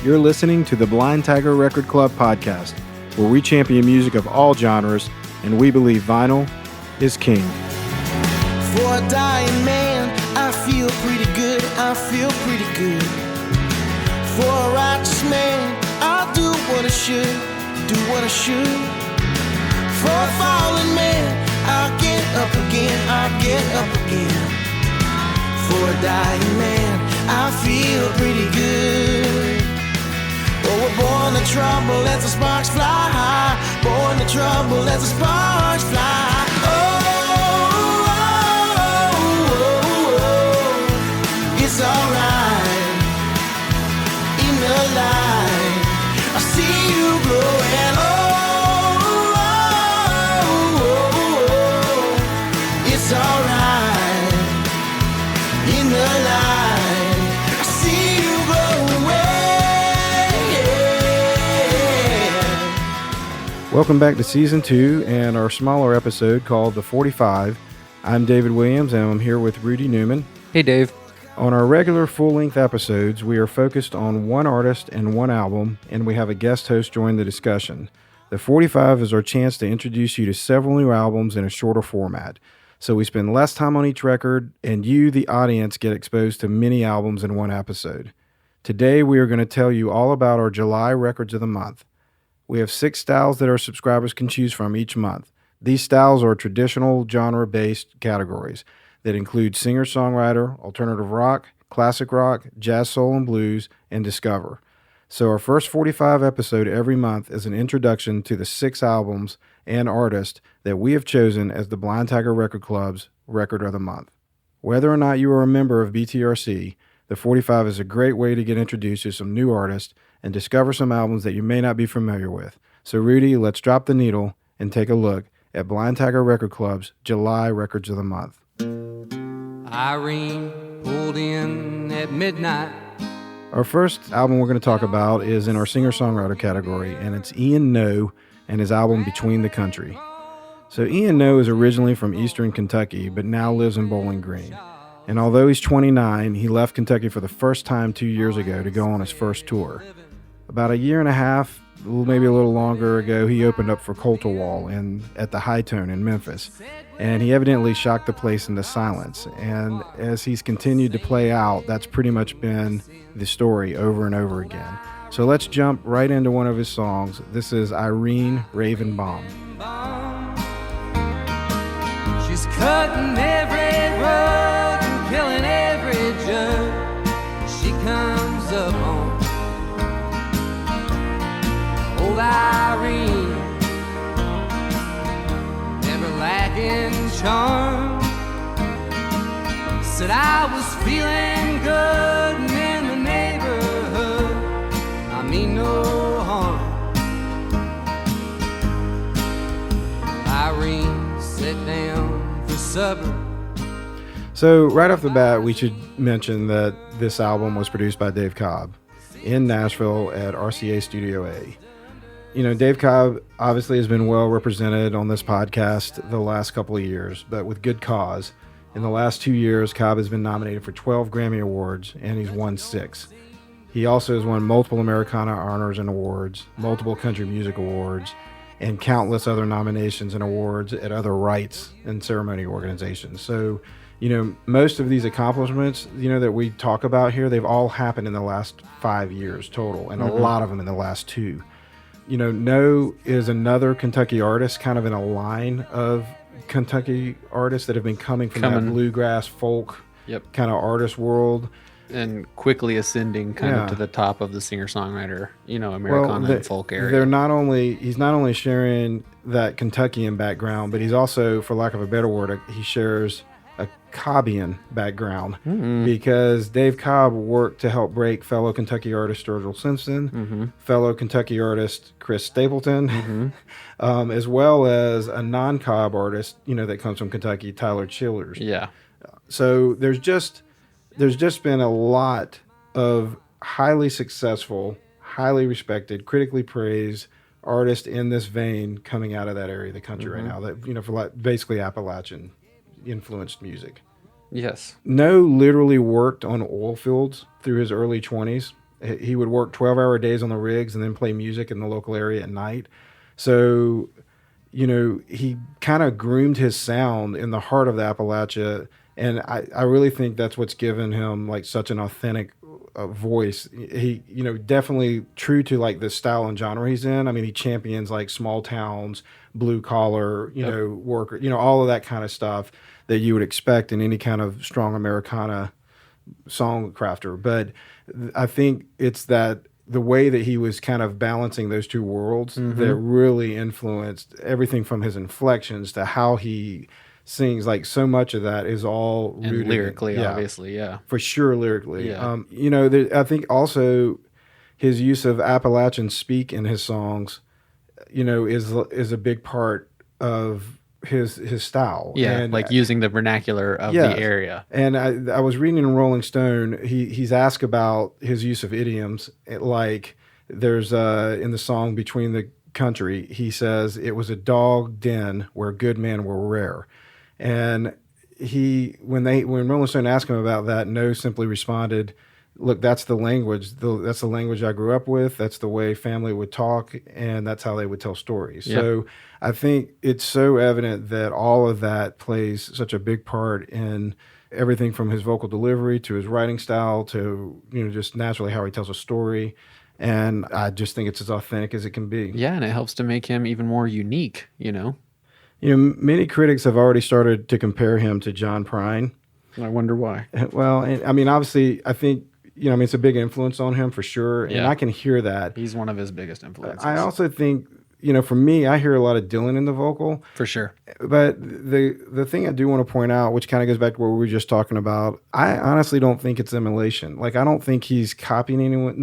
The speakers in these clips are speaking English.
You're listening to the Blind Tiger Record Club podcast, where we champion music of all genres, and we believe vinyl is king. For a dying man, I feel pretty good, I feel pretty good. For a righteous man, I'll do what I should, do what I should. For a fallen man, I'll get up again, I'll get up again. For a dying man, I feel pretty good. Oh, we're born to trouble as the sparks fly high. Born to trouble as the sparks fly. It's alright. In the light, I see you glowing. It's alright. In the light, I see you glowing. Welcome back to Season 2 and our smaller episode called The 45. I'm David Williams and I'm here with Rudy Newman. Hey, Dave. On our regular full-length episodes, we are focused on one artist and one album, and we have a guest host join the discussion. The 45 is our chance to introduce you to several new albums in a shorter format. So we spend less time on each record, and you, the audience, get exposed to many albums in one episode. Today, we are going to tell you all about our July records of the month. We have 6 styles that our subscribers can choose from each month. These styles are traditional genre-based categories that include singer-songwriter, alternative rock, classic rock, jazz, soul, and blues, and discover. So our first 45 episode every month is an introduction to the 6 albums and artists that we have chosen as the Blind Tiger Record Club's Record of the Month. Whether or not you are a member of B.T.R.C, the 45 is a great way to get introduced to some new artists and discover some albums that you may not be familiar with. So Rudy, let's drop the needle and take a look at Blind Tiger Record Club's July Records of the Month. Irene pulled in at midnight. Our first album we're going to talk about is in our singer-songwriter category, and it's Ian Noe and his album Between the Country. So Ian Noe is originally from eastern Kentucky, but now lives in Bowling Green. And although he's 29, he left Kentucky for the first time 2 years ago to go on his first tour. About a year and a half, maybe a little longer ago, he opened up for Colterwall at the High Tone in Memphis. And he evidently shocked the place into silence. And as he's continued to play out, that's pretty much been the story over and over again. So let's jump right into one of his songs. This is Irene Ravenbaum. She's cutting every rug and killing every judge she comes up on. Old Irene, never lacking charm. Said I was feeling good and in the neighborhood I mean no harm. Irene sat down for supper. So right off the bat, we should mention that this album was produced by Dave Cobb in Nashville at RCA Studio A. You know, Dave Cobb obviously has been well represented on this podcast the last couple of years, but with good cause. In the last 2 years, Cobb has been nominated for 12 Grammy Awards, and he's won 6. He also has won multiple Americana honors and awards, multiple country music awards, and countless other nominations and awards at other rights and ceremony organizations. So, you know, most of these accomplishments, you know, that we talk about here, they've all happened in the last 5 years total, and a lot of them in the last 2. You know, Noe is another Kentucky artist, kind of in a line of Kentucky artists that have been coming from that bluegrass, folk kind of artist world. And quickly ascending kind of to the top of the singer-songwriter, you know, Americana and folk area. He's not only sharing that Kentuckian background, but he's also, for lack of a better word, he shares a Cobbian background because Dave Cobb worked to help break fellow Kentucky artist Sturgill Simpson, fellow Kentucky artist Chris Stapleton, as well as a non-Cobb artist, you know, that comes from Kentucky, Tyler Childers. Yeah. So there's just been a lot of highly successful, highly respected, critically praised artists in this vein coming out of that area of the country right now, that, you know, for like basically Appalachian influenced music. Yes. Noe literally worked on oil fields through his early 20s. He would work 12-hour days on the rigs and then play music in the local area at night. So, he kind of groomed his sound in the heart of the Appalachia. And I really think that's what's given him like such an authentic voice. He, definitely true to like the style and genre he's in. I mean, he champions like small towns, blue collar, worker, all of that kind of stuff that you would expect in any kind of strong Americana song crafter. But I think it's that the way that he was kind of balancing those two worlds that really influenced everything from his inflections to how he sings. Like so much of that is all and rooted lyrically, obviously, yeah, for sure, lyrically. Yeah. I think also his use of Appalachian speak in his songs, is a big part of his style. Yeah, and like using the vernacular of the area. And I was reading in Rolling Stone, he's asked about his use of idioms. Like there's in the song Between the Country, he says it was a dog den where good men were rare. And when Rolling Stone asked him about that, No simply responded, look, that's the language. That's the language I grew up with. That's the way family would talk, and that's how they would tell stories. Yeah. So I think it's so evident that all of that plays such a big part in everything from his vocal delivery to his writing style to, just naturally how he tells a story. And I just think it's as authentic as it can be. Yeah, and it helps to make him even more unique, Many critics have already started to compare him to John Prine. I wonder why. Well, I mean, obviously, I think, it's a big influence on him for sure. And I can hear that. He's one of his biggest influences. I also think, for me, I hear a lot of Dylan in the vocal. For sure. But the thing I do want to point out, which kind of goes back to what we were just talking about, I honestly don't think it's emulation. Like, I don't think he's copying anyone.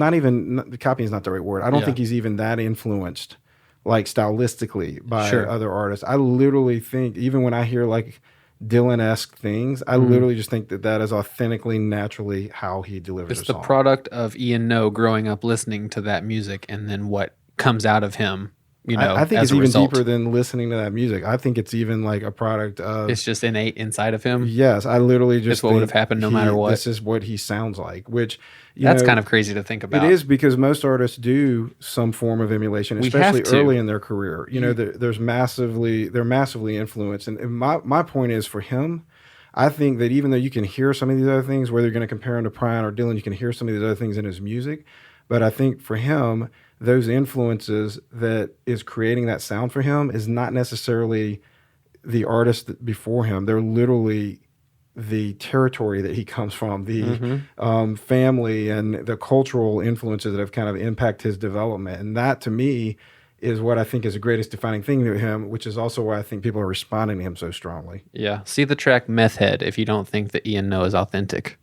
Copying is not the right word. I don't think he's even that influenced, like, stylistically by other artists. I literally think, even when I hear, like, Dylan-esque things, I literally just think that is authentically, naturally how he delivers a song. It's the product of Ian Noe growing up listening to that music and then what comes out of him, I think as it's a even result. deeper than listening to that music. I think it's even like a product of... It's just innate inside of him? Yes, I literally just It's what would have happened no matter what. This is what he sounds like, which... That's kind of crazy to think about. It is, because most artists do some form of emulation, especially early in their career. They're massively influenced. And my point is, for him, I think that even though you can hear some of these other things, whether you're going to compare him to Prine or Dylan, you can hear some of these other things in his music. But I think for him, those influences that is creating that sound for him is not necessarily the artist before him. They're literally the territory that he comes from, the family and the cultural influences that have kind of impacted his development. And that, to me, is what I think is the greatest defining thing to him, which is also why I think people are responding to him so strongly. Yeah. See the track Meth Head if you don't think that Ian Noe is authentic.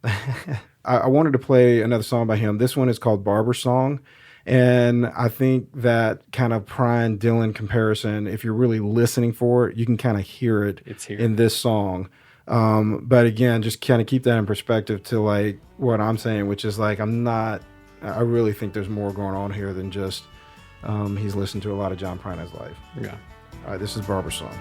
I wanted to play another song by him. This one is called Barber Song. And I think that kind of Prine Dylan comparison, if you're really listening for it, you can kind of hear it in this song. But again, just kind of keep that in perspective to like what I'm saying, which is like, I really think there's more going on here than just he's listened to a lot of John Prine in his life. Yeah. All right, this is Barber Song.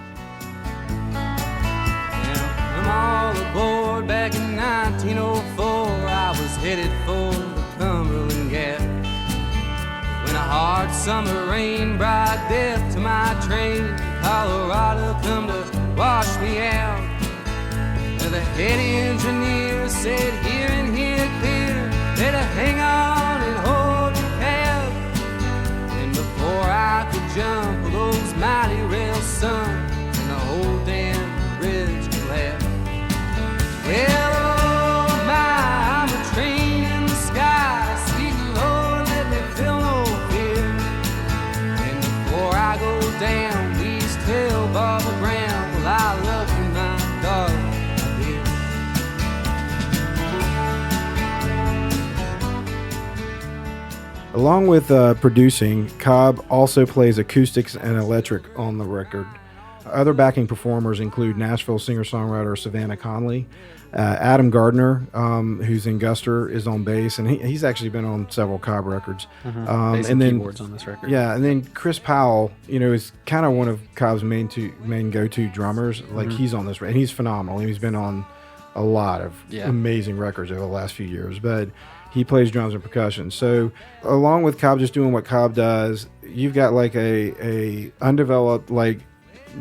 I'm all aboard back in 1904. I was headed for the Cumberland Gap when a hard summer rain brought death to my train. Colorado come to wash me out. The head engineer said, here and here clear, better hang on and hold your cab. And before I could jump, those mighty rails sunk and the whole damn bridge collapsed. Well, oh my, I'm a train in the sky. Sweet Lord, let me feel no fear. And before I go down, please tell Barbara Brown, well, I love you, my darling. Along with producing, Cobb also plays acoustics and electric on the record. Other backing performers include Nashville singer-songwriter Savannah Conley, Adam Gardner, who's in Guster, is on bass, and he's actually been on several Cobb records. And then keyboards on this record. Yeah, and then Chris Powell, is kind of one of Cobb's main go-to drummers. Like he's on this record, and he's phenomenal. He's been on a lot of amazing records over the last few years, but he plays drums and percussion. So along with Cobb just doing what Cobb does, you've got like a undeveloped, like,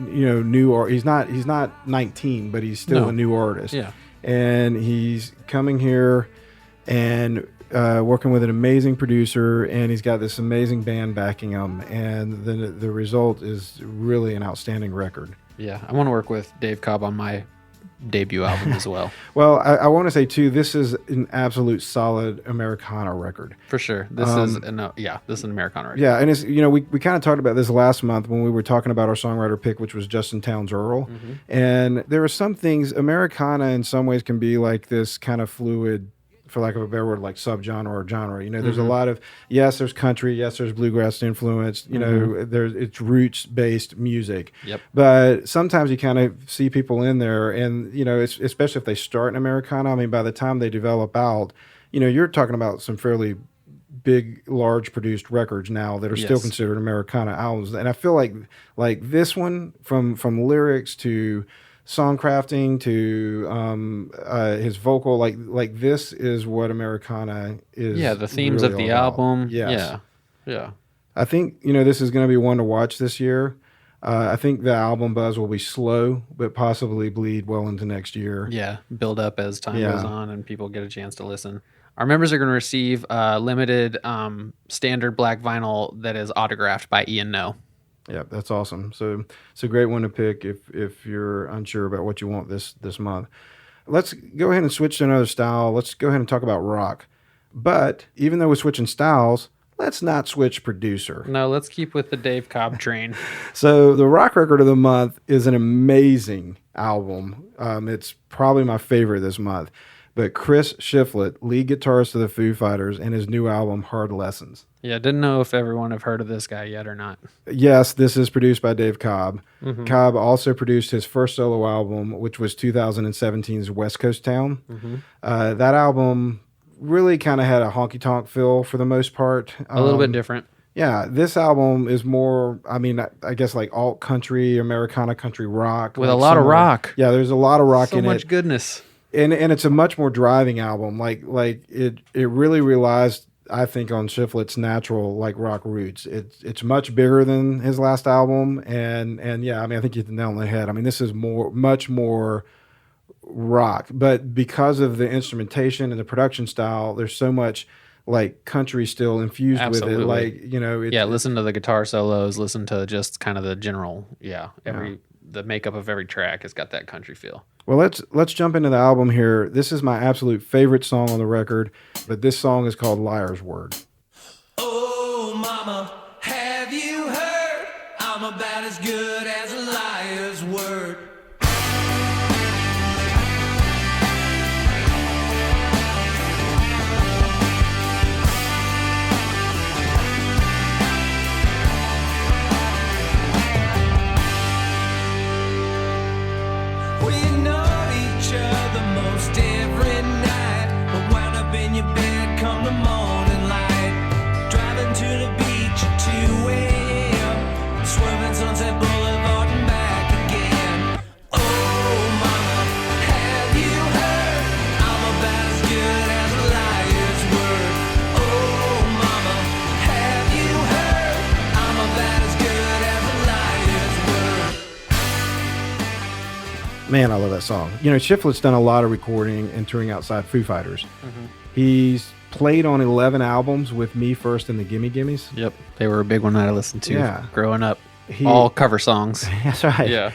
you know, new, or he's not 19, but he's still a new artist. Yeah. And he's coming here and working with an amazing producer, and he's got this amazing band backing him, and the result is really an outstanding record. Yeah, I want to work with Dave Cobb on my debut album as well. Well, I want to say too, this is an absolute solid Americana record. For sure. This is an Americana record. Yeah, and it's, you know, we kind of talked about this last month when we were talking about our songwriter pick, which was Justin Townes Earl. Mm-hmm. And there are some things, Americana in some ways can be like this kind of fluid, for lack of a better word, like subgenre or genre. You know, there's a lot of, yes, there's country, yes, there's bluegrass influence, you know, it's roots-based music. Yep. But sometimes you kind of see people in there, and, you know, it's, especially if they start in Americana, I mean, by the time they develop out, you know, you're talking about some fairly big, large produced records now that are still considered Americana albums. And I feel like this one, from lyrics to songcrafting to his vocal, like this is what Americana is. Yeah, the themes really of the all album. about. Yes. Yeah. I think, you know, this is going to be one to watch this year. I think the album buzz will be slow, but possibly bleed well into next year. Yeah, build up as time goes on and people get a chance to listen. Our members are going to receive limited standard black vinyl that is autographed by Ian No. Yeah, that's awesome. So it's a great one to pick if you're unsure about what you want this month. Let's go ahead and switch to another style. Let's go ahead and talk about rock. But even though we're switching styles, let's not switch producer. No, let's keep with the Dave Cobb train. So the rock record of the month is an amazing album. It's probably my favorite this month. But Chris Shiflett, lead guitarist of the Foo Fighters, and his new album, Hard Lessons. Yeah, didn't know if everyone have heard of this guy yet or not. Yes, this is produced by Dave Cobb. Mm-hmm. Cobb also produced his first solo album, which was 2017's West Coast Town. Mm-hmm. That album really kind of had a honky-tonk feel for the most part. A little bit different. Yeah, this album is more, I mean, I guess like alt country, Americana country rock. With like a lot of rock. Yeah, there's a lot of rock in it. So much goodness. And it's a much more driving album. Like it really relies, I think, on Shiflett's natural like rock roots. It's much bigger than his last album, and yeah, I mean, I think you hit the nail on the head. I mean, this is much more rock, but because of the instrumentation and the production style, there's so much like country still infused with it. Like, you know, listen to the guitar solos, listen to just kind of the general, the makeup of every track has got that country feel. Well, let's jump into the album here. This is my absolute favorite song on the record, but this song is called Liar's Word. Oh, mama, have you heard? I'm about as good as a liar's word. Man, I love that song. You know, Shiflett's done a lot of recording and touring outside Foo Fighters. Mm-hmm. He's played on 11 albums with Me First and the Gimme Gimmes. Yep, they were a big one that I listened to growing up. All cover songs. That's right. Yeah.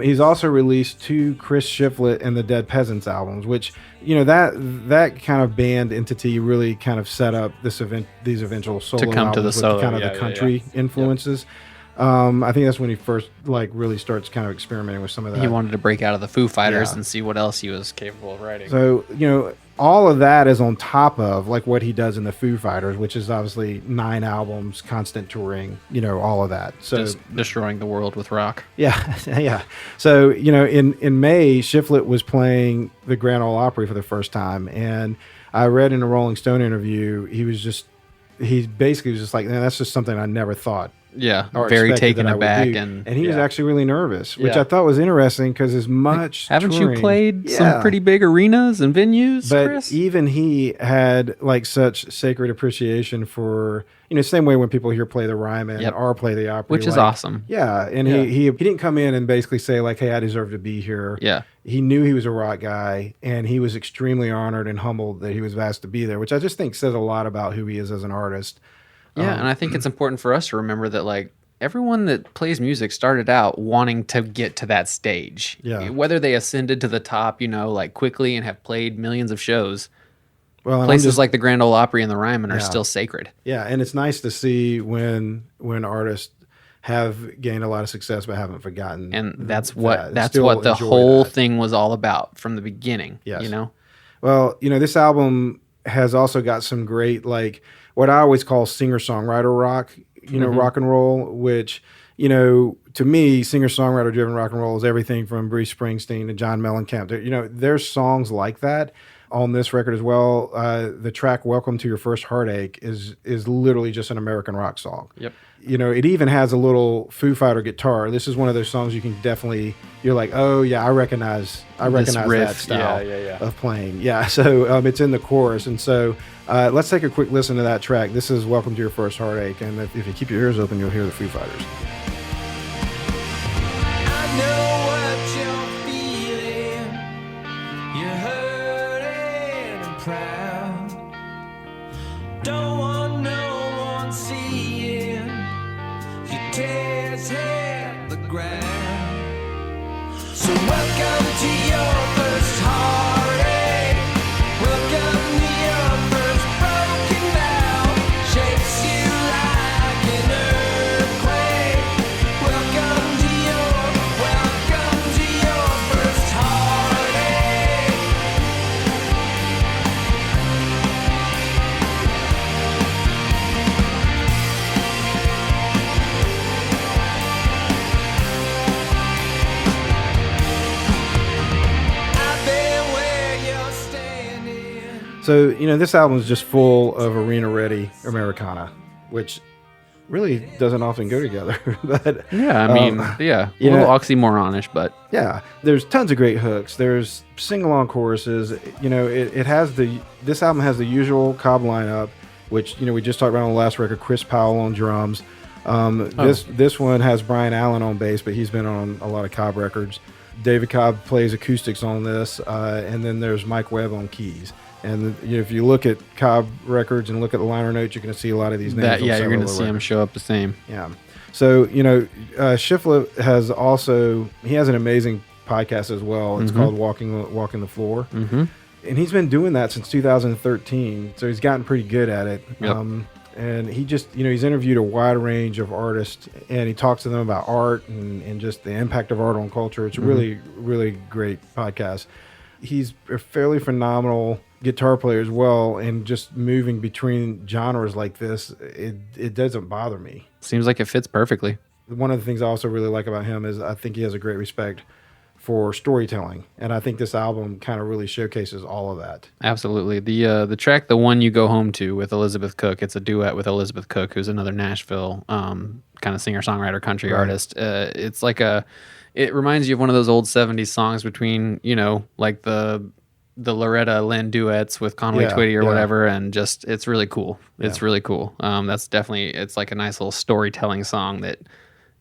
He's also released 2 Chris Shiflett and the Dead Peasants albums, which, you know, that kind of band entity really kind of set up these eventual solo to come albums to the with solo, kind of the country influences. Yep. I think that's when he first really starts kind of experimenting with some of that. He wanted to break out of the Foo Fighters and see what else he was capable of writing. So, you know, all of that is on top of like what he does in the Foo Fighters, which is obviously 9 albums, constant touring, you know, all of that. So just destroying the world with rock. Yeah, yeah. So, you know, in May, Shiflett was playing the Grand Ole Opry for the first time, and I read in a Rolling Stone interview, he basically was just like, man, that's just something I never thought or very expected taken that I would aback, do. and he was actually really nervous, which Yeah. I thought was interesting because as much haven't touring, you played some Yeah. pretty big arenas and venues, But Chris? even he had like such sacred appreciation for, same way when people here play the Ryman Yep. or play the Opry, Which is awesome. Yeah, and Yeah. He didn't come in and basically say like, "Hey, I deserve to be here." Yeah. He knew he was a rock guy, and he was extremely honored and humbled that he was asked to be there, which I just think says a lot about who he is as an artist. Yeah, and I think it's important for us to remember that like everyone that plays music started out wanting to get to that stage. Yeah. Whether they ascended to the top, like quickly and have played millions of shows. Well, and Places like the Grand Ole Opry and the Ryman are Yeah. still sacred. Yeah, and it's nice to see when artists have gained a lot of success but haven't forgotten. And that's that. what Still the enjoy whole that. thing was all about from the beginning. Yes. Well, Well, this album has also got some great, like, what I always call singer-songwriter rock, rock and roll, which, to me, singer-songwriter driven rock and roll is everything from Bruce Springsteen to John Mellencamp. There's songs like that on this record as well. The track "Welcome to Your First Heartache" is literally just an American rock song. Yep. It even has a little Foo Fighter guitar. This is one of those songs you can definitely, you're like, oh yeah, I recognize riff, that style yeah. of playing. Yeah, so it's in the chorus. And so let's take a quick listen to that track. This is "Welcome to Your First Heartache." And if you keep your ears open, you'll hear the Foo Fighters. I know what you're feeling. You're hurting and proud. Don't want no one seeing your tears hit the ground. So welcome to your first heartache. Welcome to your first broken vow. Shakes you like an earthquake. Welcome to your first heartache. I've been where you're standing. So, this album is just full of arena-ready Americana, which really doesn't often go together. But yeah, I mean, a little oxymoronish, but yeah, there's tons of great hooks. There's sing-along choruses. This album has the usual Cobb lineup, which we just talked about on the last record. Chris Powell on drums. This one has Brian Allen on bass, but he's been on a lot of Cobb records. David Cobb plays acoustics on this, and then there's Mike Webb on keys. And if you look at Cobb records and look at the liner notes, you're going to see a lot of these names. you're going to see them show up the same. Yeah. So, Shiflett has an amazing podcast as well. It's called Walking the Floor. Mm-hmm. And he's been doing that since 2013. So he's gotten pretty good at it. Yep. And he just, he's interviewed a wide range of artists, and he talks to them about art and just the impact of art on culture. It's a really, really great podcast. He's a fairly phenomenal guitar player as well, and just moving between genres like this, it doesn't bother me. Seems like it fits perfectly. One of the things I also really like about him is I think he has a great respect for storytelling, and I think this album kind of really showcases all of that. Absolutely. The track, The One You Go Home To, with Elizabeth Cook, it's a duet with Elizabeth Cook, who's another Nashville kind of singer-songwriter country artist. It's like it reminds you of one of those old 70s songs between, like the Loretta Lynn duets with Conway Twitty or whatever, and just, it's really cool. It's really cool. That's definitely, it's like a nice little storytelling song that,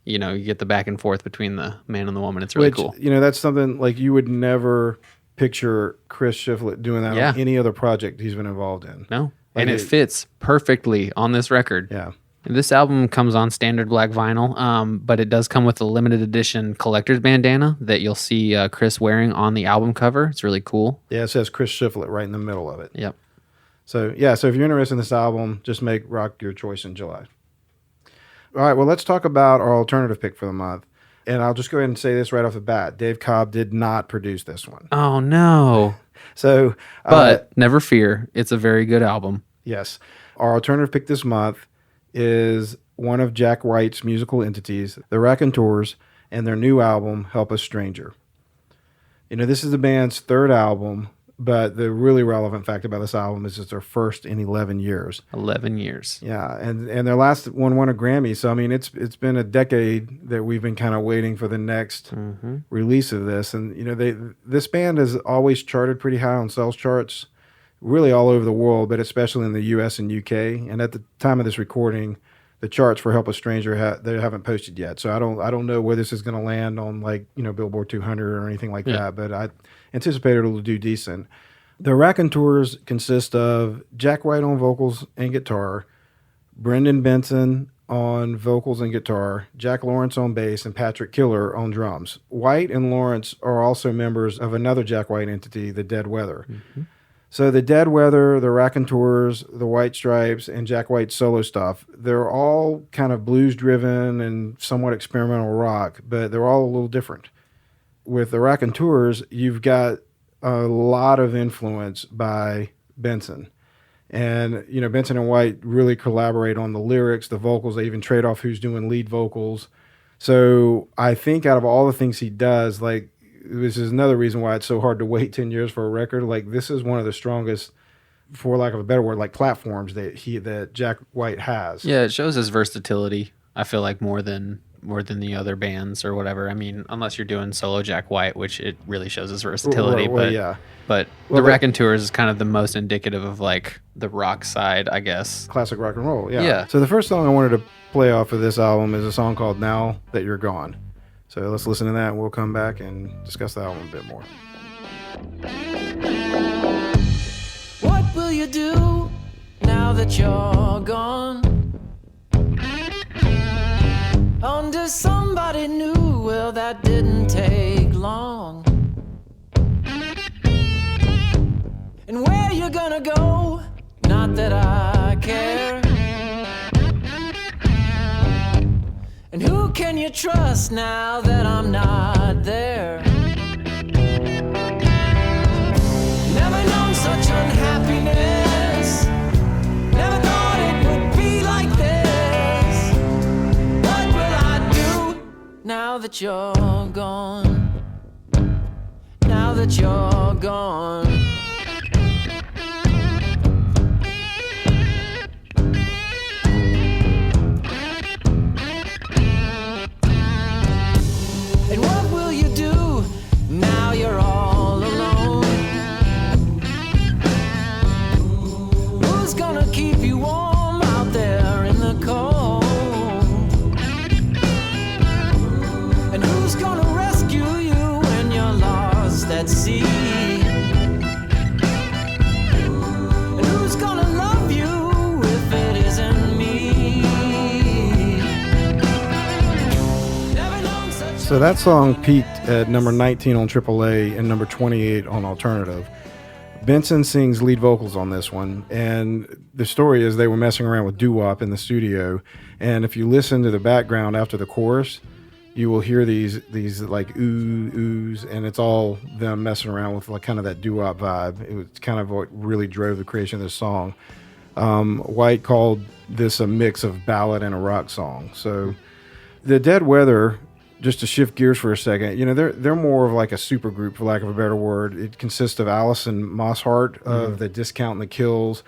you get the back and forth between the man and the woman. It's really cool. That's something like you would never picture Chris Shiflett doing that on any other project he's been involved in. No. Like And it fits perfectly on this record. Yeah. This album comes on standard black vinyl, but it does come with a limited edition collector's bandana that you'll see Chris wearing on the album cover. It's really cool. Yeah, it says Chris Shiflett right in the middle of it. Yep. So if you're interested in this album, just make rock your choice in July. All right, well, let's talk about our alternative pick for the month. And I'll just go ahead and say this right off the bat. Dave Cobb did not produce this one. Oh, no. So, But never fear. It's a very good album. Yes. Our alternative pick this month is one of Jack White's musical entities, the Raconteurs, and their new album, Help Us Stranger. This is the band's third album. But the really relevant fact about this album is it's their first in 11 years. 11 years. Yeah, and their last one won a Grammy. So I mean, it's been a decade that we've been kind of waiting for the next release of this. And you know, this band has always charted pretty high on sales charts, really all over the world, but especially in the U.S. and U.K. And at the time of this recording, the charts for Help a Stranger they haven't posted yet. So I don't know where this is going to land on, like, you know, Billboard 200 or anything like that. But I anticipate it'll do decent. The Raconteurs consist of Jack White on vocals and guitar, Brendan Benson on vocals and guitar, Jack Lawrence on bass, and Patrick Killer on drums. White and Lawrence are also members of another Jack White entity, the Dead Weather. So the Dead Weather, the Raconteurs, the White Stripes, and Jack White's solo stuff, they're all kind of blues-driven and somewhat experimental rock, but they're all a little different. With the Raconteurs, you've got a lot of influence by Benson. And, you know, Benson and White really collaborate on the lyrics, the vocals. They even trade off who's doing lead vocals. So I think out of all the things he does, like, this is another reason why it's so hard to wait 10 years for a record. Like, this is one of the strongest, for lack of a better word, like platforms that Jack White has. Yeah, it shows his versatility, I feel like, more than the other bands or whatever. I mean, unless you're doing solo Jack White, which it really shows his versatility. But the Raconteurs is kind of the most indicative of, like, the rock side, I guess. Classic rock and roll, yeah. So the first song I wanted to play off of this album is a song called Now That You're Gone. So let's listen to that, and we'll come back and discuss the album a bit more. What will you do now that you're gone? Under somebody new, well, that didn't take long. And where you gonna go? Not that I care. And who can you trust now that I'm not there? Never known such unhappiness. Never thought it would be like this. What will I do now that you're gone? Now that you're gone. And what will you do now you're all alone? Who's gonna keep you warm out there in the cold? And who's gonna rescue you when you're lost at sea? And who's gonna love you if it isn't me? Never known such. So that song peaked at number 19 on AAA and number 28 on Alternative. Benson sings lead vocals on this one, and the story is they were messing around with doo-wop in the studio, and if you listen to the background after the chorus, you will hear these like oohs, and it's all them messing around with like kind of that doo-wop vibe. It was kind of what really drove the creation of this song. White called this a mix of ballad and a rock song. So the Dead Weather, just to shift gears for a second, you know, they're more of like a super group, for lack of a better word. It consists of Alison Mosshart of the Discount and the Kills,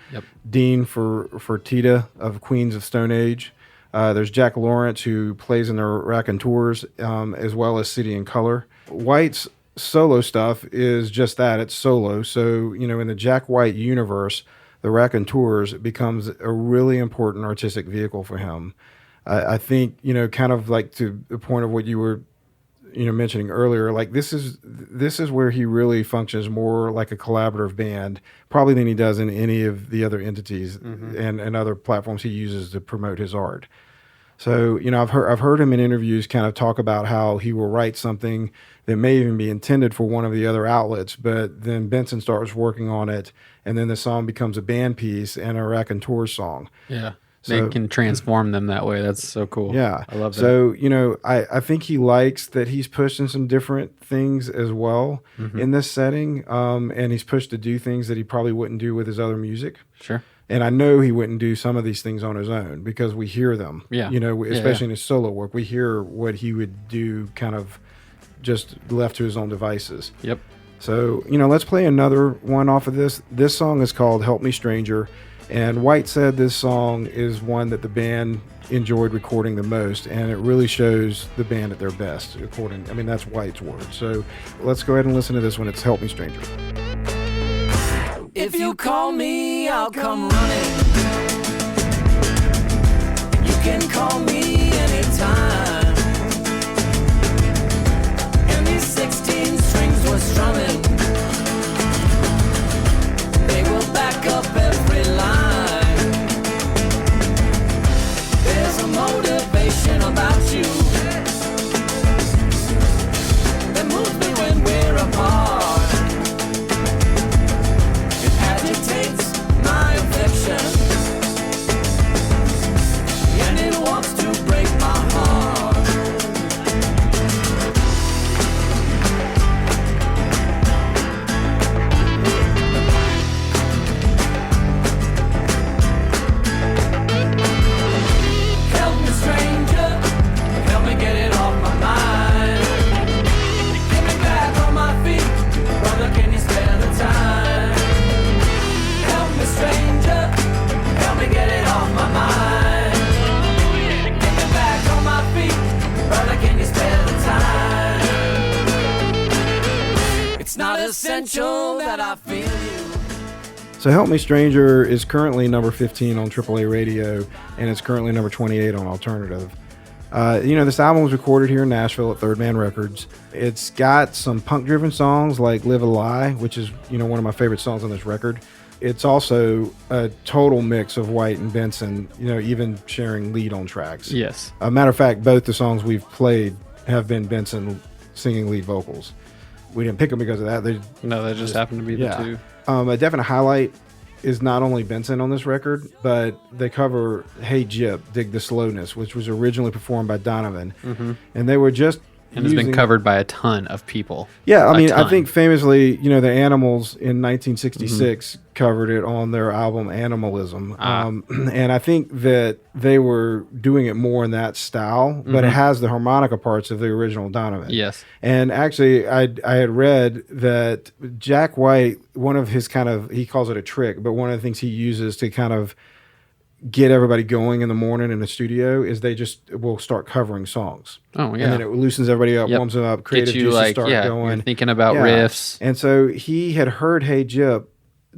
Dean Fertitta of Queens of Stone Age. There's Jack Lawrence, who plays in the Raconteurs, as well as City and Color. White's solo stuff is just that, it's solo. So, you know, in the Jack White universe, the Raconteurs becomes a really important artistic vehicle for him. I think, you know, kind of like to the point of what you were, you know, mentioning earlier, like this is where he really functions more like a collaborative band, probably than he does in any of the other entities and other platforms he uses to promote his art. So, you know, I've heard him in interviews kind of talk about how he will write something that may even be intended for one of the other outlets, but then Benson starts working on it, and then the song becomes a band piece and a Raconteur song. Yeah. They can transform them that way. That's so cool. Yeah. I love that. So, you know, I think he likes that he's pushed in some different things as well in this setting. And he's pushed to do things that he probably wouldn't do with his other music. Sure. And I know he wouldn't do some of these things on his own because we hear them. Yeah. You know, especially in his solo work. We hear what he would do kind of just left to his own devices. Yep. So, let's play another one off of this. This song is called Help Me Stranger, and White said this song is one that the band enjoyed recording the most, and it really shows the band at their best, that's White's words. So let's go ahead and listen to this one. It's Help Me Stranger. If you call me, I'll come running. You can call me anytime. And these 16 strings were strumming. They will back up every line. There's a motivation about you that moves me when we're apart. It agitates my affection, and it wants to break my heart. Help me, stranger, help me get it off my mind. Get me back on my feet, brother, can you spare the time? Help me, stranger, help me get it off my mind. Get me back on my feet, brother, can you spare the time? It's not essential that I feel you. So Help Me Stranger is currently number 15 on AAA radio, and it's currently number 28 on alternative. This album was recorded here in Nashville at Third Man Records. It's got some punk-driven songs like Live a Lie, which is, one of my favorite songs on this record. It's also a total mix of White and Benson, even sharing lead on tracks. Yes. A matter of fact, both the songs we've played have been Benson singing lead vocals. We didn't pick them because of that. They just happened to be the two. A definite highlight is not only Benson on this record, but they cover Hey Gyp, Dig the Slowness, which was originally performed by Donovan. Mm-hmm. And they were just And has been covered by a ton of people. Yeah, I think famously, the Animals in 1966 covered it on their album Animalism. And I think that they were doing it more in that style, but it has the harmonica parts of the original Donovan. Yes. And actually, I had read that Jack White, one of his he calls it a trick, but one of the things he uses to kind of get everybody going in the morning in the studio is they just will start covering songs. Oh, yeah. And then it loosens everybody up, warms them up, creative juices start going. You're thinking about riffs. And so he had heard Hey Gyp,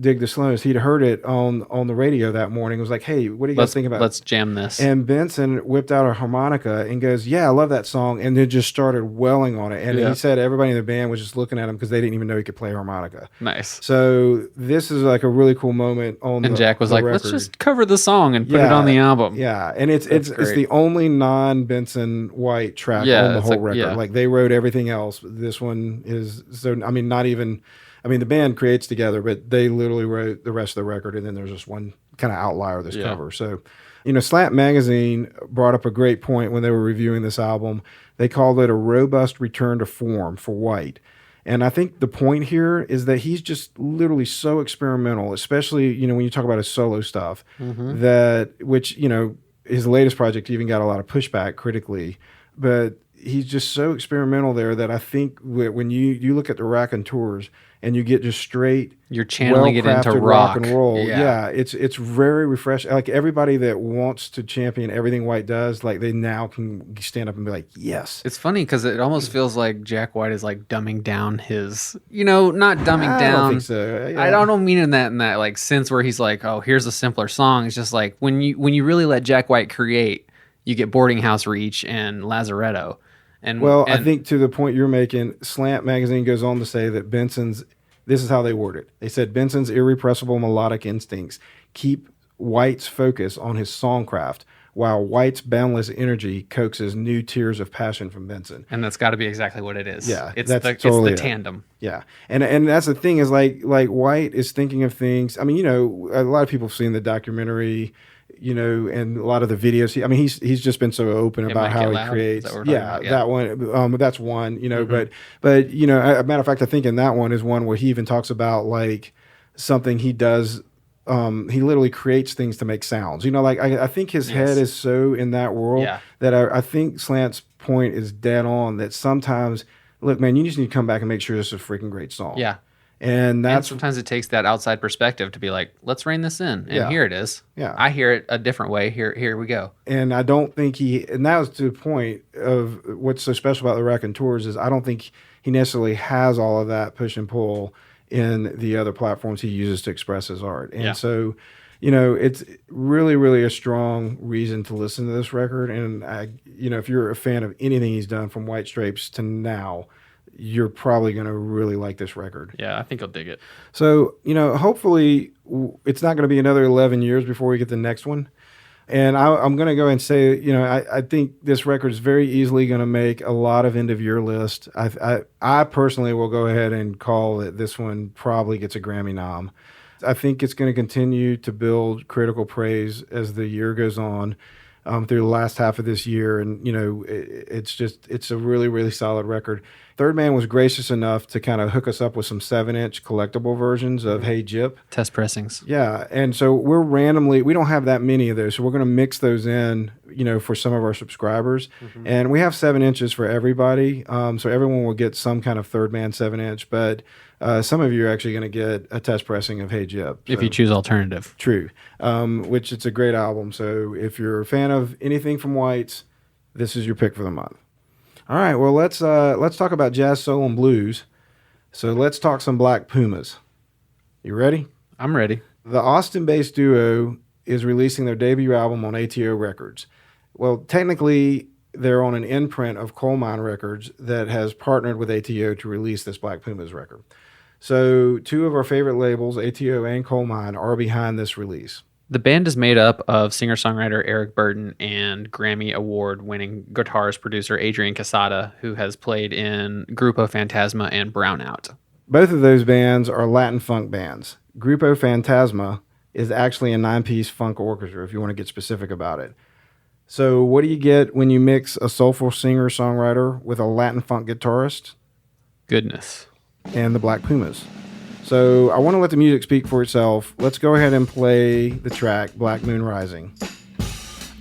Dig the Slowness. He'd heard it on the radio that morning. It was like, hey, what do you guys think about it? Let's jam this. And Benson whipped out a harmonica and goes, yeah, I love that song. And then just started welling on it. And he said everybody in the band was just looking at him because they didn't even know he could play harmonica. Nice. So this is like a really cool moment on And Jack was like, record. let's just cover the song and put it on the album. Yeah. And it's the only non-Benson White track on the whole record. Yeah. Like they wrote everything else. This one is, not even... the band creates together, but they literally wrote the rest of the record, and then there's just one kind of outlier, this cover. So, Slant Magazine brought up a great point when they were reviewing this album. They called it a robust return to form for White. And I think the point here is that he's just literally so experimental, especially, when you talk about his solo stuff, which his latest project even got a lot of pushback critically, but he's just so experimental there that I think when you look at the Raconteurs and you get just straight, you're channeling it into rock and roll. Yeah, it's very refreshing. Like everybody that wants to champion everything White does, like they now can stand up and be like, yes. It's funny because it almost feels like Jack White is like dumbing down his, not dumbing down. I don't think so. Yeah. I don't mean in that like sense where he's like, oh, here's a simpler song. It's just like when you really let Jack White create, you get Boarding House Reach and Lazaretto. I think to the point you're making, Slant Magazine goes on to say that this is how they word it. They said Benson's irrepressible melodic instincts keep White's focus on his songcraft, while White's boundless energy coaxes new tears of passion from Benson. And that's got to be exactly what it is. Yeah, it's the tandem. Yeah, and that's the thing is like White is thinking of things. A lot of people have seen the documentary. And a lot of the videos. He's just been so open about how he creates. That one. That's one. But a matter of fact, I think in that one is one where he even talks about like something he does. He literally creates things to make sounds. I think his head is so in that world that I think Slant's point is dead on. That sometimes look, man, you just need to come back and make sure this is a freaking great song. Yeah. And And sometimes it takes that outside perspective to be like, let's rein this in. And here it is. Yeah. I hear it a different way. Here we go. and I don't think and that was to the point of what's so special about the Raconteurs is I don't think he necessarily has all of that push and pull in the other platforms he uses to express his art. And so, it's really, really a strong reason to listen to this record. And if you're a fan of anything he's done from White Stripes to now, you're probably going to really like this record. Yeah, I think I'll dig it. So, hopefully it's not going to be another 11 years before we get the next one. And I'm going to go and say, I think this record is very easily going to make a lot of end-of-year list. I personally will go ahead and call that this one probably gets a Grammy nom. I think it's going to continue to build critical praise as the year goes on through the last half of this year. And, it's a really, really solid record. Third Man was gracious enough to kind of hook us up with some 7-inch collectible versions of Hey Jip. Test pressings. Yeah, and so we don't have that many of those, so we're going to mix those in, for some of our subscribers. Mm-hmm. And we have 7 inches for everybody, so everyone will get some kind of Third Man 7-inch, but some of you are actually going to get a test pressing of Hey Jip. If you choose alternative. True, which it's a great album, so if you're a fan of anything from Whites, this is your pick for the month. All right, well, let's talk about jazz, soul, and blues. So let's talk some Black Pumas. You ready? I'm ready. The Austin-based duo is releasing their debut album on ATO Records. Well, technically, they're on an imprint of Coal Mine Records that has partnered with ATO to release this Black Pumas record. So two of our favorite labels, ATO and Coal Mine, are behind this release. The band is made up of singer-songwriter Eric Burton and Grammy Award-winning guitarist producer Adrian Quesada, who has played in Grupo Fantasma and Brownout. Both of those bands are Latin funk bands. Grupo Fantasma is actually a 9-piece funk orchestra, if you want to get specific about it. So what do you get when you mix a soulful singer-songwriter with a Latin funk guitarist? Goodness. And the Black Pumas. So I want to let the music speak for itself. Let's go ahead and play the track Black Moon Rising.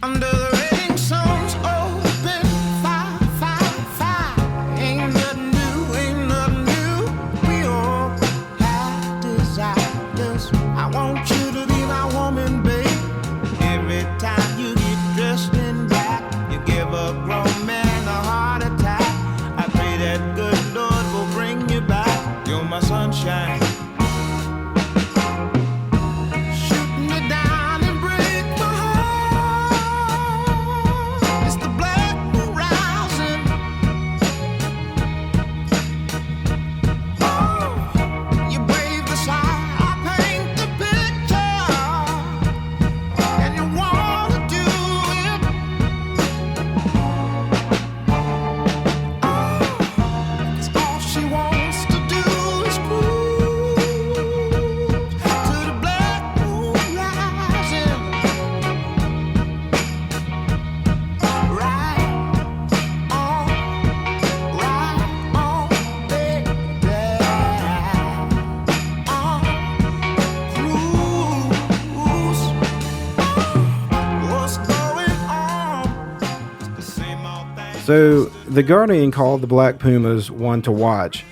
Under the rain, sun's open, fire, fire, fire. Ain't nothing new. We all have desires. I want you to be my woman, babe. Every time you get dressed in black, you give a grown man a heart attack. I pray that good Lord will bring you back. You're my sunshine. So The Guardian called the Black Pumas one to watch.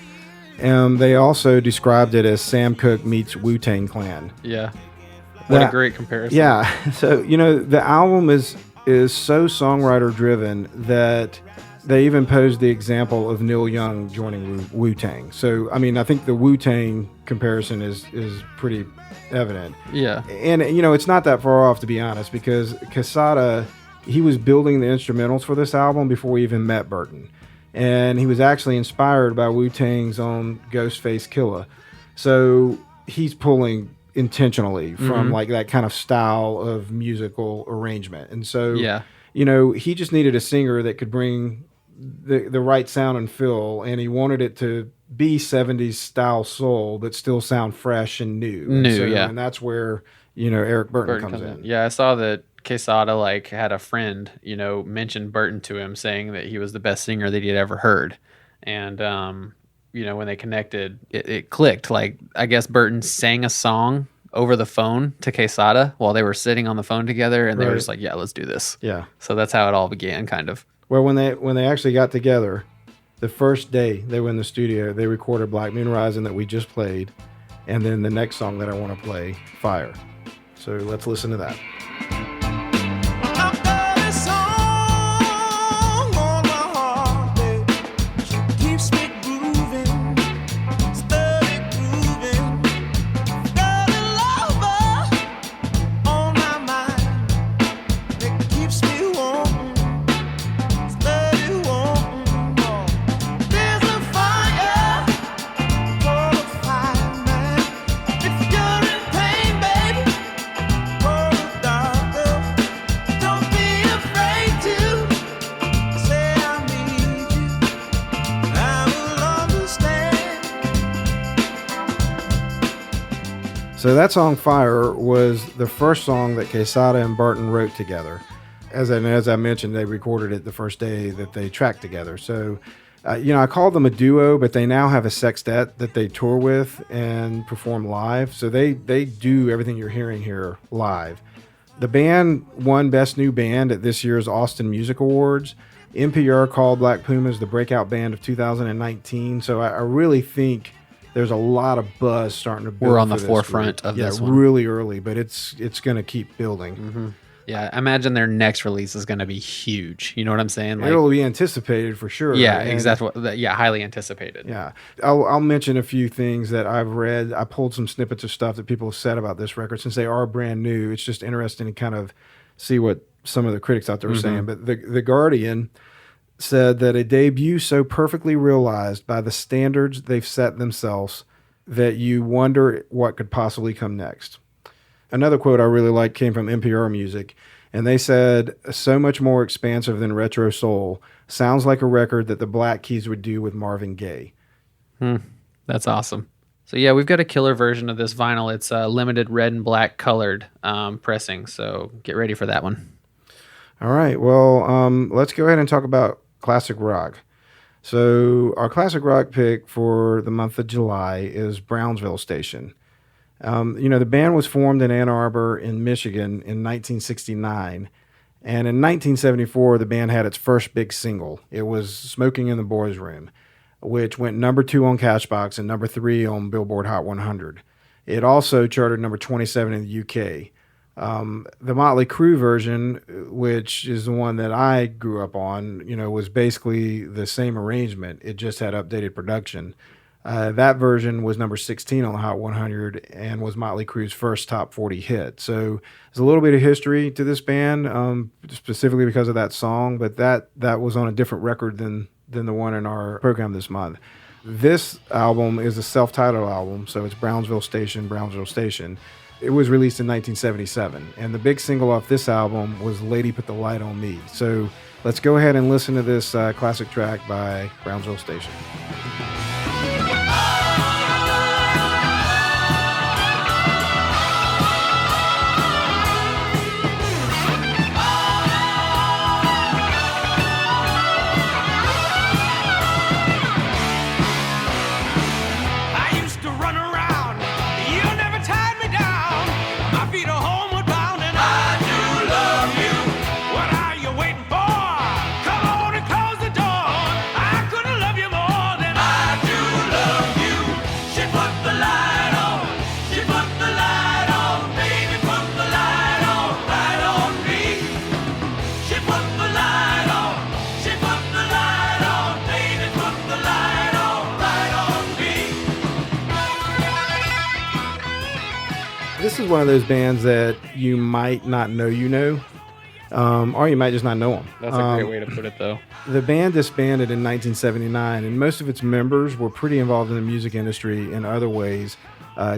And they also described it as Sam Cooke meets Wu-Tang Clan. Yeah. What a great comparison. Yeah. So, the album is so songwriter driven that they even posed the example of Neil Young joining Wu-Tang. So, I think the Wu-Tang comparison is pretty evident. Yeah. And, it's not that far off, to be honest, because Quesada, he was building the instrumentals for this album before we even met Burton. And he was actually inspired by Wu-Tang's own Ghostface Killah. So he's pulling intentionally from like that kind of style of musical arrangement. And so, he just needed a singer that could bring the right sound and feel, and he wanted it to be 70s style soul, but still sound fresh and new. And that's where, Eric Burton comes in. Yeah, I saw that Quesada had a friend, mentioned Burton to him, saying that he was the best singer that he had ever heard. And, when they connected, it clicked. I guess Burton sang a song over the phone to Quesada while they were sitting on the phone together, and they were just yeah, let's do this. Yeah. So that's how it all began, kind of. Well, when they actually got together, The first day they were in the studio, they recorded Black Moon Rising that we just played, and then the next song that I want to play, Fire. So let's listen to that. I've got a song on my heart, babe. She keeps me grooving, steady grooving. Got a lover on my mind that keeps me wanting, steady wanting more. There's a fire, for the fire, man. If you're in pain, baby, for the darker, don't be afraid to say I need you. I will understand. So that song, Fire, was the first song that Quesada and Barton wrote together. As I mentioned, they recorded it the first day that they tracked together. So, I call them a duo, but they now have a sextet that they tour with and perform live. So they do everything you're hearing here live. The band won Best New Band at this year's Austin Music Awards. NPR called Black Pumas the breakout band of 2019. So I really think there's a lot of buzz starting to build. We're on for the this forefront group. of this one. really early, but it's going to keep building. Yeah, I imagine their next release is going to be huge. You know what I'm saying? Like, It'll be anticipated for sure. yeah, And- exactly. Yeah, highly anticipated. Yeah. I'll mention a few things that I've read. I pulled some snippets of stuff that people have said about this record since they are brand new. It's just interesting to kind of see what some of the critics out there are saying. But the Guardian said that a debut so perfectly realized by the standards they've set themselves that you wonder what could possibly come next. Another quote I really liked came from NPR Music, and they said, so much more expansive than retro soul, sounds like a record that the Black Keys would do with Marvin Gaye. That's awesome. So yeah, we've got a killer version of this vinyl. It's a limited red and black colored pressing. So get ready for that one. All right, well, let's go ahead and talk about classic rock. So our classic rock pick for the month of July is Brownsville Station. The band was formed in Ann Arbor in Michigan in 1969. And in 1974, the band had its first big single. It was Smoking in the Boys' Room, which went number 2 on Cashbox and number 3 on Billboard Hot 100. It also charted number 27 in the UK. The Motley Crue version, which is the one that I grew up on, was basically the same arrangement. It just had updated production. That version was number 16 on the Hot 100 and was Motley Crue's first top 40 hit. So there's a little bit of history to this band, specifically because of that song, but that was on a different record than the one in our program this month. This album is a self-titled album, so it's Brownsville Station, Brownsville Station. It was released in 1977, and the big single off this album was Lady Put the Light on Me. So let's go ahead and listen to this classic track by Brownsville Station. I used to run around, you never tied me down. My feet are homeward bound, and I do love you. What are you waiting for? Come on and close the door. I couldn't love you more than I do love you. She put the light on, she put the light on, baby, put the light on, right on me. She put the light on, she put the light on, baby, put the light on, right on me. This is one of those bands that you might not know or you might just not know them. That's a great way to put it, though. The band disbanded in 1979, and most of its members were pretty involved in the music industry in other ways.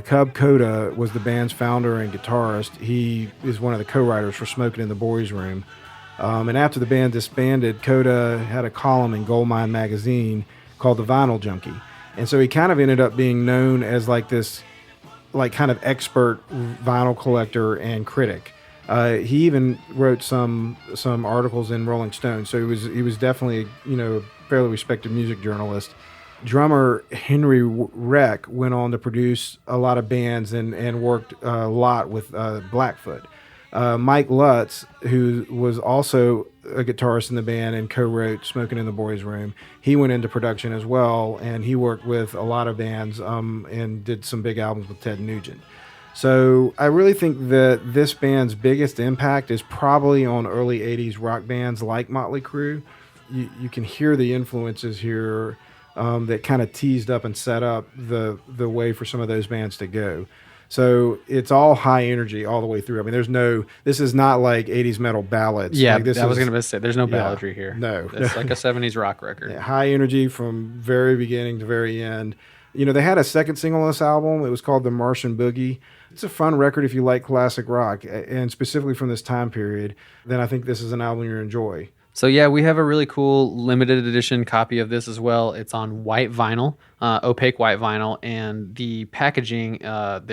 Cub Koda was the band's founder and guitarist. He is one of the co-writers for Smoking in the Boys' Room. And after the band disbanded, Koda had a column in Goldmine magazine called The Vinyl Junkie. And so he kind of ended up being known as this kind of expert vinyl collector and critic. He even wrote some articles in Rolling Stone, so he was definitely a fairly respected music journalist. Drummer Henry Reck went on to produce a lot of bands and worked a lot with Blackfoot. Mike Lutz, who was also a guitarist in the band and co-wrote Smoking in the Boys' Room, he went into production as well, and he worked with a lot of bands and did some big albums with Ted Nugent. So I really think that this band's biggest impact is probably on early 80s rock bands like Motley Crue. You can hear the influences here that kind of teased up and set up the way for some of those bands to go. So it's all high energy all the way through. I mean, this is not like 80s metal ballads. Yeah, like I was going to say, there's no balladry here. No. It's like a 70s rock record. Yeah, high energy from very beginning to very end. You know, they had a second single on this album. It was called The Martian Boogie. It's a fun record if you like classic rock, and specifically from this time period, then I think this is an album you'll enjoy. So yeah, we have a really cool limited edition copy of this as well. It's on white vinyl, opaque white vinyl, and the packaging.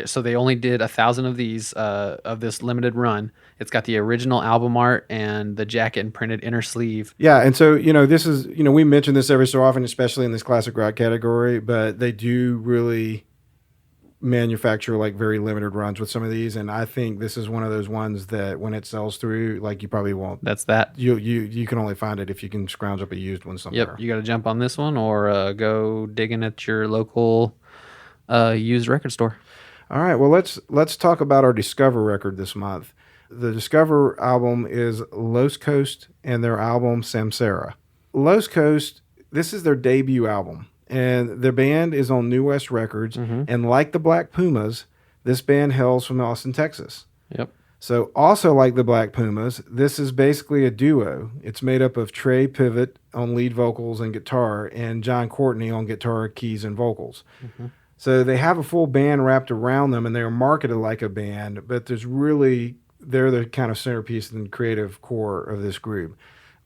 So they only did 1,000 of these of this limited run. It's got the original album art and the jacket and printed inner sleeve. Yeah, and so this is we mention this every so often, especially in this classic rock category, but they do really manufacture like very limited runs with some of these, and I think this is one of those ones that when it sells through, like you probably won't. That's that. You can only find it if you can scrounge up a used one somewhere. Yep, you got to jump on this one or go digging at your local used record store. All right, well let's talk about our Discover record this month. The Discover album is Los Coast and their album Samsara. Los Coast, this is their debut album. And their band is on New West Records. Mm-hmm. And like the Black Pumas, this band hails from Austin, Texas. Yep. So also like the Black Pumas, this is basically a duo. It's made up of Trey Pivot on lead vocals and guitar and John Courtney on guitar, keys, and vocals. Mm-hmm. So they have a full band wrapped around them, and they're marketed like a band, but they're the kind of centerpiece and creative core of this group.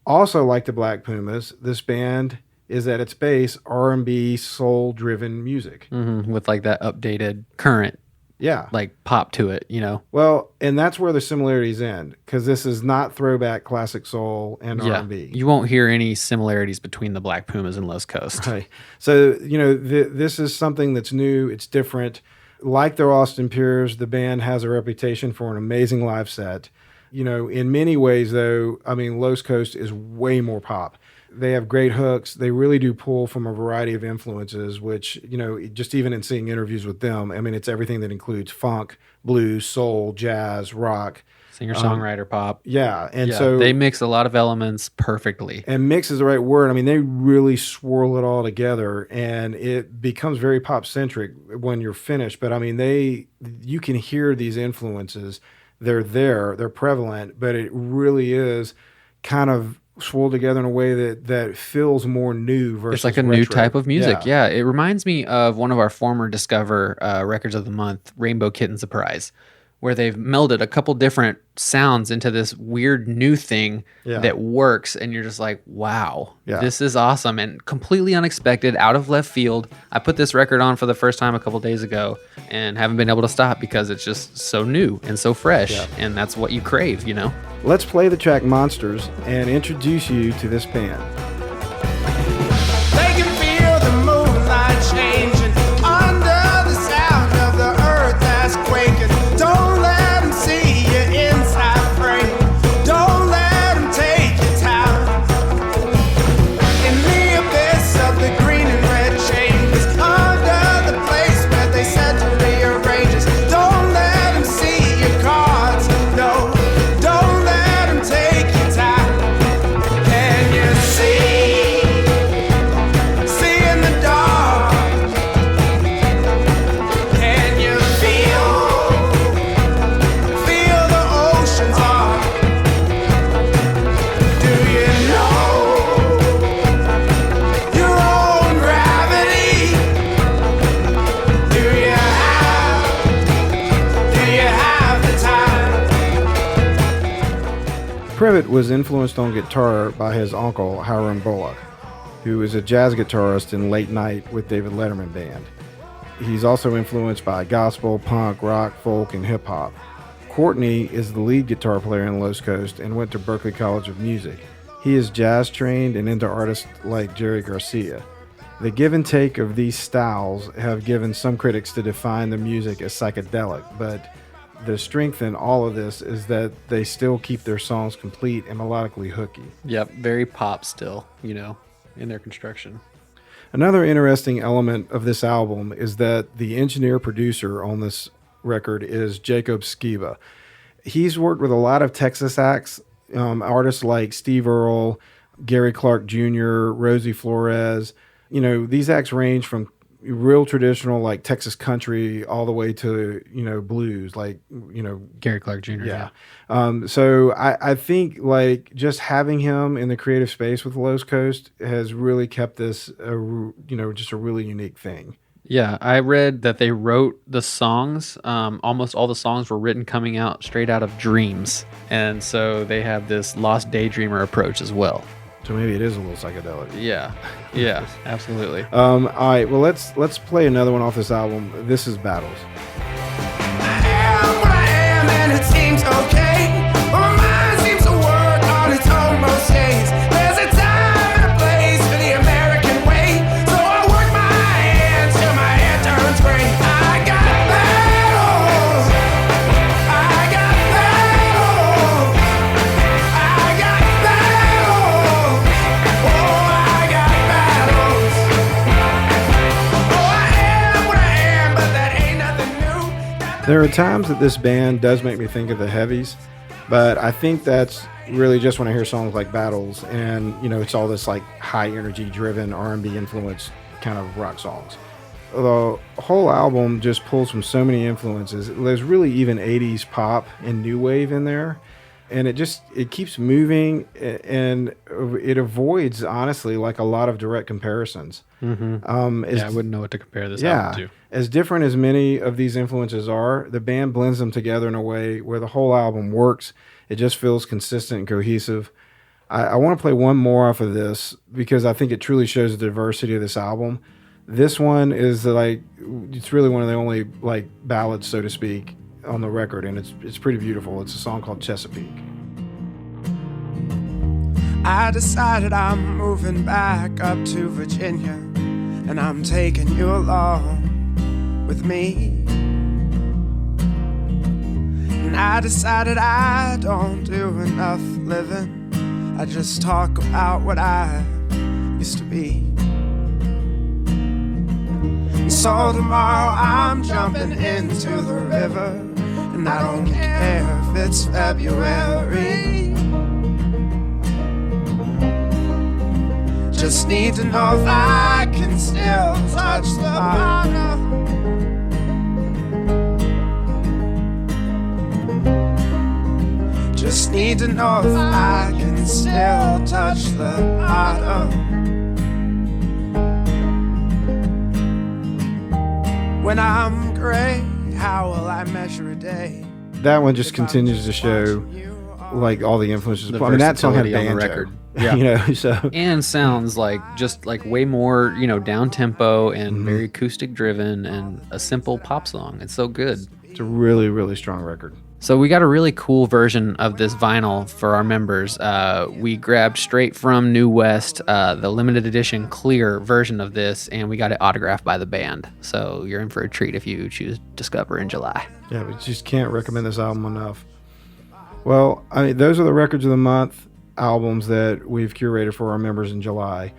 Also like the Black Pumas, this band is at its base R&B soul-driven music. Mm-hmm. With like that updated current like pop to it, Well, and that's where the similarities end, because this is not throwback classic soul and R&B. You won't hear any similarities between the Black Pumas and Los Coast. Right. So, this is something that's new. It's different. Like their Austin peers, the band has a reputation for an amazing live set. In many ways, though, I mean, Los Coast is way more pop. They have great hooks. They really do pull from a variety of influences, which, just even in seeing interviews with them, I mean, it's everything that includes funk, blues, soul, jazz, rock. Singer-songwriter pop. Yeah. And so they mix a lot of elements perfectly. And mix is the right word. I mean, they really swirl it all together, and it becomes very pop-centric when you're finished. But I mean, you can hear these influences. They're there. They're prevalent, but it really is kind of swirled together in a way that feels more new versus it's like a retro. New type of music. Yeah. It reminds me of one of our former Discover Records of the Month, Rainbow Kitten Surprise, where they've melded a couple different sounds into this weird new thing that works, and you're just like, wow, this is awesome and completely unexpected, out of left field. I put this record on for the first time a couple days ago and haven't been able to stop because it's just so new and so fresh, and that's what you crave, Let's play the track Monsters and introduce you to this band. They can feel the moonlight changing under the sound of the earth that's quaking. Don't let them see you inside frame. Don't let them take your time. In the abyss of the green and red chambers, under the place where they said to rearrange us. Don't let them see your cards, no. Don't let them take your time. Can you see in the dark? Can you feel the ocean's heart? Do you know your own gravity? Do you have the time? Privet was influenced on guitar by his uncle, Hiram Bullock, who is a jazz guitarist in Late Night with David Letterman Band. He's also influenced by gospel, punk, rock, folk, and hip-hop. Courtney is the lead guitar player in Los Coast and went to Berklee College of Music. He is jazz-trained and into artists like Jerry Garcia. The give and take of these styles have given some critics to define the music as psychedelic, but the strength in all of this is that they still keep their songs complete and melodically hooky. Yep, very pop still, in their construction. Another interesting element of this album is that the engineer-producer on this record is Jacob Skiba. He's worked with a lot of Texas acts, artists like Steve Earle, Gary Clark Jr., Rosie Flores. These acts range from real traditional like Texas country all the way to blues, like Gary Clark Jr. Yeah. So I think like just having him in the creative space with the Los Coast has really kept this just a really unique thing. Yeah, I read that they wrote the songs. Almost all the songs were written coming out straight out of dreams, and so they have this lost daydreamer approach as well. So maybe it is a little psychedelic. Yeah, absolutely. All right, well let's play another one off this album. This is Battles. I am what I am and it seems okay, but my mind seems to work on its own most days. There's a time and a place for the American way, so I work my hands till my hair turns gray. I got battles, I got battles, I got battles, oh I got battles. Oh I am what I am, but that ain't nothing new. There are times that this band does make me think of the Heavies, but I think that's really just when I hear songs like Battles and, it's all this like high energy driven R&B influenced kind of rock songs. The whole album just pulls from so many influences. There's really even 80s pop and new wave in there. And it keeps moving and it avoids, honestly, like a lot of direct comparisons. Mm-hmm. I wouldn't know what to compare this album to. As different as many of these influences are, the band blends them together in a way where the whole album works. It just feels consistent and cohesive. I want to play one more off of this because I think it truly shows the diversity of this album. This one is it's really one of the only like ballads, so to speak, on the record, and it's pretty beautiful. It's a song called Chesapeake. I decided I'm moving back up to Virginia, and I'm taking you along with me. And I decided I don't do enough living, I just talk about what I used to be. And so tomorrow I'm jumping into the river, and I don't care if it's February. Just need to know if I can still touch the bottom. Just need to know if I can still touch the bottom. When I'm gray, how will I measure a day? That one just continues to show like all the influences. The I mean, that song had versatility on the banjo, record. Yeah. So And sounds like just like way more, down tempo and very acoustic driven and a simple pop song. It's so good. it's a really, really strong record. So we got a really cool version of this vinyl for our members. We grabbed straight from New West, the limited edition clear version of this, and we got it autographed by the band. So you're in for a treat if you choose Discover in July. Yeah, we just can't recommend this album enough. Well, I mean, those are the records of the month albums that we've curated for our members in July.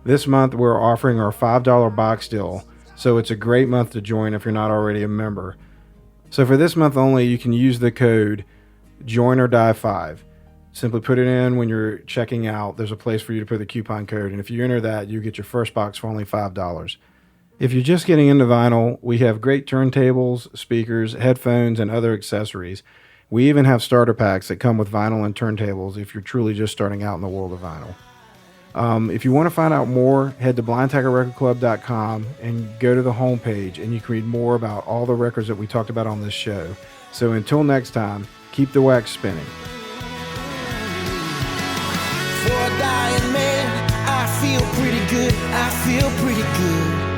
This month, we're offering our $5 box deal, so it's a great month to join if you're not already a member. So for this month only, you can use the code JoinOrDie5. Simply put it in when you're checking out. There's a place for you to put the coupon code, and if you enter that, you get your first box for only $5. If you're just getting into vinyl, we have great turntables, speakers, headphones, and other accessories. We even have starter packs that come with vinyl and turntables if you're truly just starting out in the world of vinyl. If you want to find out more, head to blindtackerrecordclub.com and go to the homepage, and you can read more about all the records that we talked about on this show. So until next time, keep the wax spinning. For a dying man, I feel pretty good, I feel pretty good.